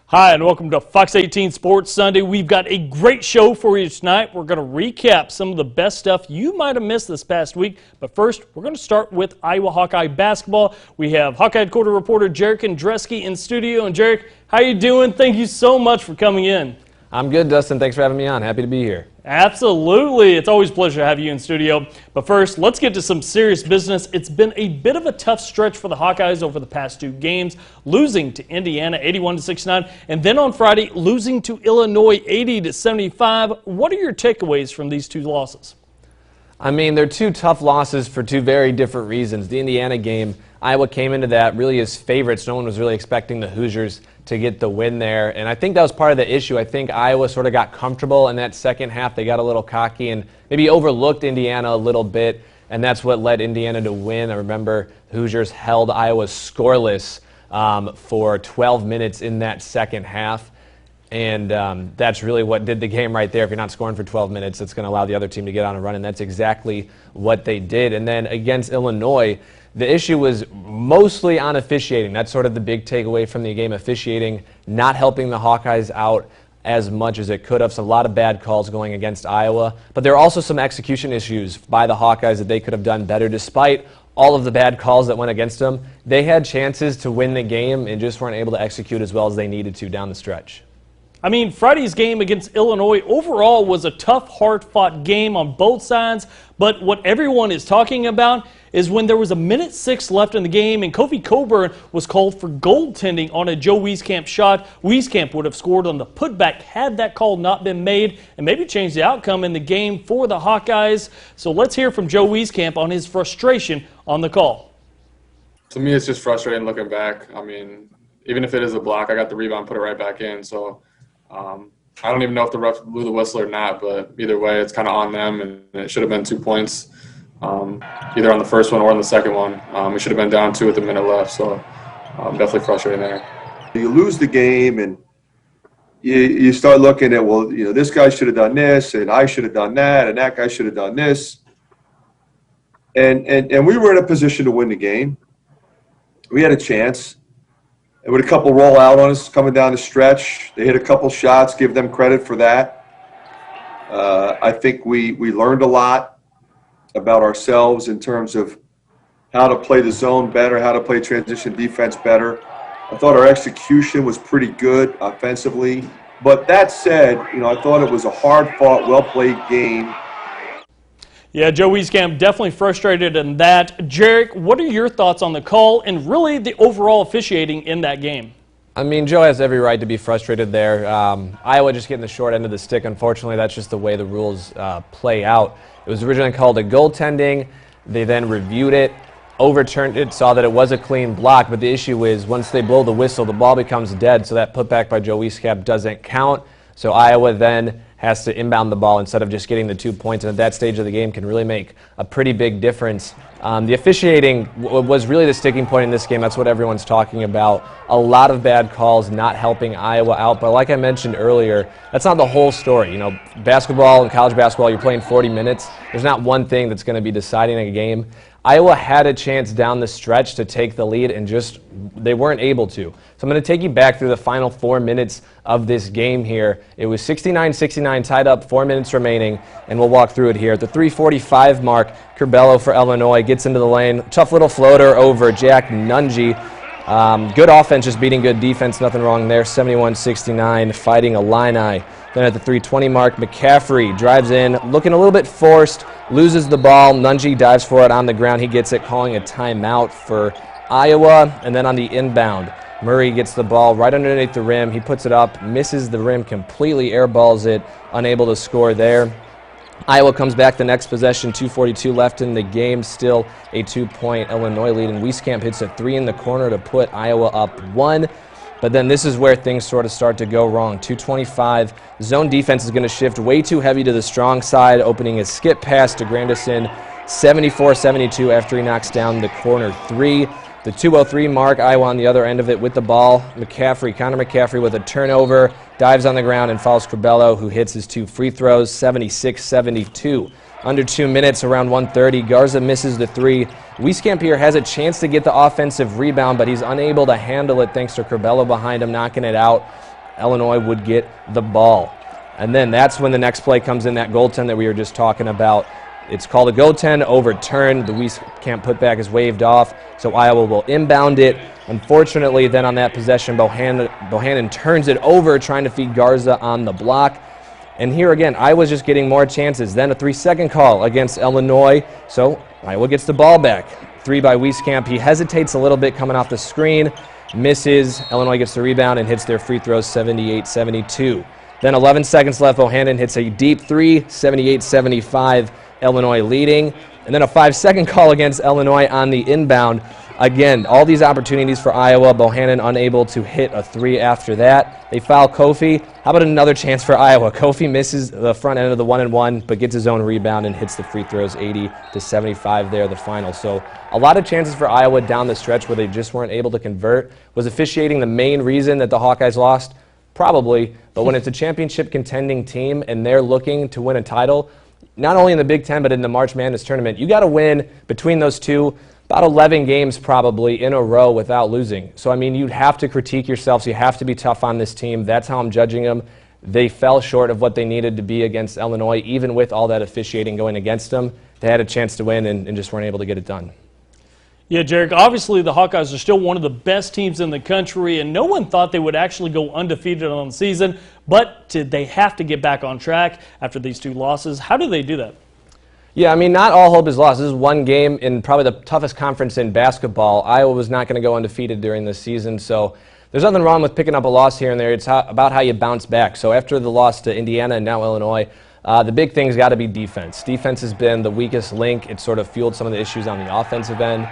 Hi, and welcome to Fox 18 Sports Sunday. We've got a great show for you tonight. We're going to recap some of the best stuff you might have missed this past week. But first, we're going to start with Iowa Hawkeye basketball. We have Hawkeye headquarters reporter Jarek Andreski in studio. And Jarek, how you doing? Thank you so much for coming in. I'm good, Dustin. Thanks for having me on. Happy to be here. Absolutely. It's always a pleasure to have you in studio. But first, let's get to some serious business. It's been a bit of a tough stretch for the Hawkeyes over the past two games, losing to Indiana 81-69, and then on Friday, losing to Illinois 80-75. What are your takeaways from these two losses? I mean, they're two tough losses for two very different reasons. The Indiana game, Iowa came into that really as favorites. No one was really expecting the Hoosiers to get the win there, and I think that was part of the issue. I think Iowa sort of got comfortable in that second half. They got a little cocky and maybe overlooked Indiana a little bit, and that's what led Indiana to win. I remember the Hoosiers held Iowa scoreless for 12 minutes in that second half. And that's really what did the game right there. If you're not scoring for 12 minutes, it's going to allow the other team to get on a run, and that's exactly what they did. And then against Illinois, the issue was mostly on officiating. That's sort of the big takeaway from the game, officiating not helping the Hawkeyes out as much as it could have. So a lot of bad calls going against Iowa. But there are also some execution issues by the Hawkeyes that they could have done better. Despite all of the bad calls that went against them, they had chances to win the game and just weren't able to execute as well as they needed to down the stretch. I mean, Friday's game against Illinois overall was a tough, hard-fought game on both sides, but what everyone is talking about is when there was 1:06 left in the game and Kofi Coburn was called for goaltending on a Joe Wieskamp shot. Wieskamp would have scored on the putback had that call not been made and maybe changed the outcome in the game for the Hawkeyes. So let's hear from Joe Wieskamp on his frustration on the call. To me, it's just frustrating looking back. I mean, even if it is a block, I got the rebound, put it right back in, so I don't even know if the ref blew the whistle or not, but either way, it's kind of on them, and it should have been 2 points, either on the first one or on the second one. We should have been down 2 with a minute left, so definitely frustrating there. You lose the game, and you start looking at, well, you know, this guy should have done this, and I should have done that, and that guy should have done this. And we were in a position to win the game. We had a chance. With a couple roll out on us coming down the stretch, they hit a couple shots, give them credit for that. I think we learned a lot about ourselves in terms of how to play the zone better, how to play transition defense better. I thought our execution was pretty good offensively. But that said, you know, I thought it was a hard-fought, well-played game. Yeah, Joe Wieskamp definitely frustrated in that. Jarek, what are your thoughts on the call and really the overall officiating in that game? I mean, Joe has every right to be frustrated there. Iowa just getting the short end of the stick. Unfortunately, that's just the way the rules play out. It was originally called a goaltending. They then reviewed it, overturned it, saw that it was a clean block. But the issue is once they blow the whistle, the ball becomes dead, so that putback by Joe Wieskamp doesn't count. So Iowa then has to inbound the ball instead of just getting the 2 points, and at that stage of the game can really make a pretty big difference. The officiating was really the sticking point in this game. That's what everyone's talking about. A lot of bad calls not helping Iowa out, but like I mentioned earlier, that's not the whole story. You know, basketball and college basketball, you're playing 40 minutes. There's not one thing that's going to be deciding a game. Iowa had a chance down the stretch to take the lead and just they weren't able to. So I'm going to take you back through the final 4 minutes of this game here. It was 69-69, tied up, 4 minutes remaining, and we'll walk through it here. At the 3:45 mark, Curbelo for Illinois gets into the lane. Tough little floater over Jack Nunge. Good offense, just beating good defense. Nothing wrong there. 71-69, fighting Illini. Then at the 3:20 mark, McCaffrey drives in, looking a little bit forced, loses the ball. Nunge dives for it on the ground. He gets it, calling a timeout for Iowa. And then on the inbound, Murray gets the ball right underneath the rim. He puts it up, misses the rim completely, airballs it, unable to score there. Iowa comes back the next possession, 2:42 left in the game, still a 2-point Illinois lead, and Wieskamp hits a 3 in the corner to put Iowa up 1. But then this is where things sort of start to go wrong. 2:25, zone defense is going to shift way too heavy to the strong side, opening a skip pass to Grandison, 74-72 after he knocks down the corner 3. The 2:03 mark, Iowa on the other end of it with the ball. Connor McCaffrey with a turnover, dives on the ground and fouls Curbelo, who hits his 2 free throws, 76-72. Under 2 minutes, around 1:30, Garza misses the 3. Wieskamp here has a chance to get the offensive rebound, but he's unable to handle it thanks to Curbelo behind him knocking it out. Illinois would get the ball. And then that's when the next play comes in, that goaltend that we were just talking about. It's called a goaltend, overturned. The Wieskamp putback is waved off, so Iowa will inbound it. Unfortunately, then on that possession, Bohannon turns it over, trying to feed Garza on the block. And here again, Iowa's just getting more chances. Then a 3-second call against Illinois, so Iowa gets the ball back. 3 by Wieskamp. He hesitates a little bit coming off the screen, misses. Illinois gets the rebound and hits their free throws 78-72. Then 11 seconds left, Bohannon hits a deep 3, 78-75. Illinois leading. And then a 5-second call against Illinois on the inbound. Again, all these opportunities for Iowa. Bohannon unable to hit a 3 after that. They foul Kofi. How about another chance for Iowa? Kofi misses the front end of the 1-and-1, but gets his own rebound and hits the free throws 80-75 there, the final. So a lot of chances for Iowa down the stretch where they just weren't able to convert. Was officiating the main reason that the Hawkeyes lost? Probably. But when it's a championship contending team and they're looking to win a title, not only in the Big Ten but in the March Madness tournament, you got to win between those two about 11 games probably in a row without losing. So, I mean, you'd have to critique yourselves. You have to be tough on this team. That's how I'm judging them. They fell short of what they needed to be against Illinois, even with all that officiating going against them. They had a chance to win and just weren't able to get it done. Yeah, Jarek, obviously the Hawkeyes are still one of the best teams in the country, and no one thought they would actually go undefeated on the season, but did they have to get back on track after these 2 losses? How did they do that? Yeah, I mean, not all hope is lost. This is one game in probably the toughest conference in basketball. Iowa was not going to go undefeated during this season, so there's nothing wrong with picking up a loss here and there. It's about how you bounce back. So after the loss to Indiana and now Illinois, the big thing's got to be defense. Defense has been the weakest link. It sort of fueled some of the issues on the offensive end.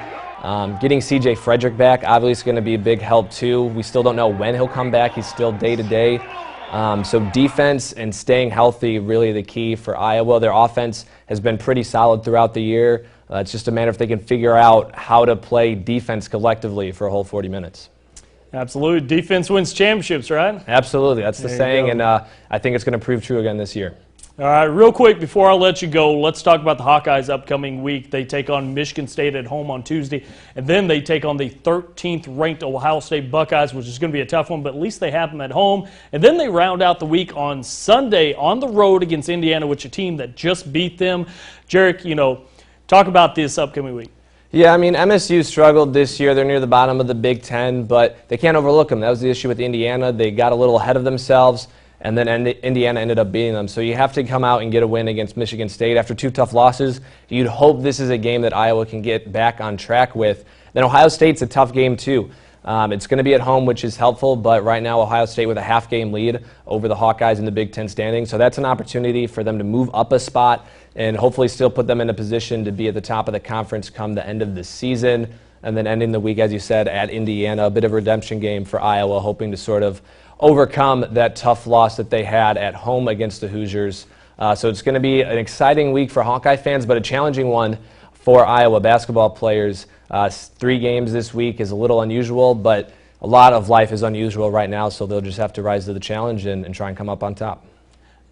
Getting C.J. Frederick back obviously is going to be a big help too. We still don't know when he'll come back. He's still day-to-day. So defense and staying healthy really the key for Iowa. Their offense has been pretty solid throughout the year. It's just a matter if they can figure out how to play defense collectively for a whole 40 minutes. Absolutely. Defense wins championships, right? Absolutely. That's the saying, go. and I think it's going to prove true again this year. All right, real quick before I let you go, let's talk about the Hawkeyes upcoming week. They take on Michigan State at home on Tuesday, and then they take on the 13th ranked Ohio State Buckeyes, which is going to be a tough one, but at least they have them at home. And then they round out the week on Sunday on the road against Indiana, which is a team that just beat them. Jarek, talk about this upcoming week. Yeah, I mean, MSU struggled this year. They're near the bottom of the Big Ten, but they can't overlook them. That was the issue with Indiana. They got a little ahead of themselves, and then Indiana ended up beating them. So you have to come out and get a win against Michigan State. After 2 tough losses, you'd hope this is a game that Iowa can get back on track with. Then Ohio State's a tough game too. It's going to be at home, which is helpful, but right now Ohio State with a half-game lead over the Hawkeyes in the Big Ten standing. So that's an opportunity for them to move up a spot and hopefully still put them in a position to be at the top of the conference come the end of the season. And then ending the week, as you said, at Indiana, a bit of a redemption game for Iowa, hoping to sort of overcome that tough loss that they had at home against the Hoosiers. So it's going to be an exciting week for Hawkeye fans, but a challenging one for Iowa basketball players. 3 games this week is a little unusual, but a lot of life is unusual right now, so they'll just have to rise to the challenge and try and come up on top.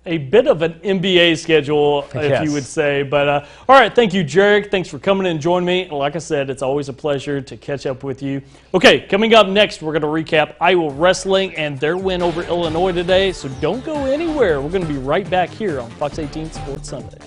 A bit of an NBA schedule, if Yes. you would say. But all right, thank you, Jarek. Thanks for coming in and joining me. Like I said, it's always a pleasure to catch up with you. Okay, coming up next, we're going to recap Iowa wrestling and their win over Illinois today. So don't go anywhere. We're going to be right back here on Fox 18 Sports Sunday.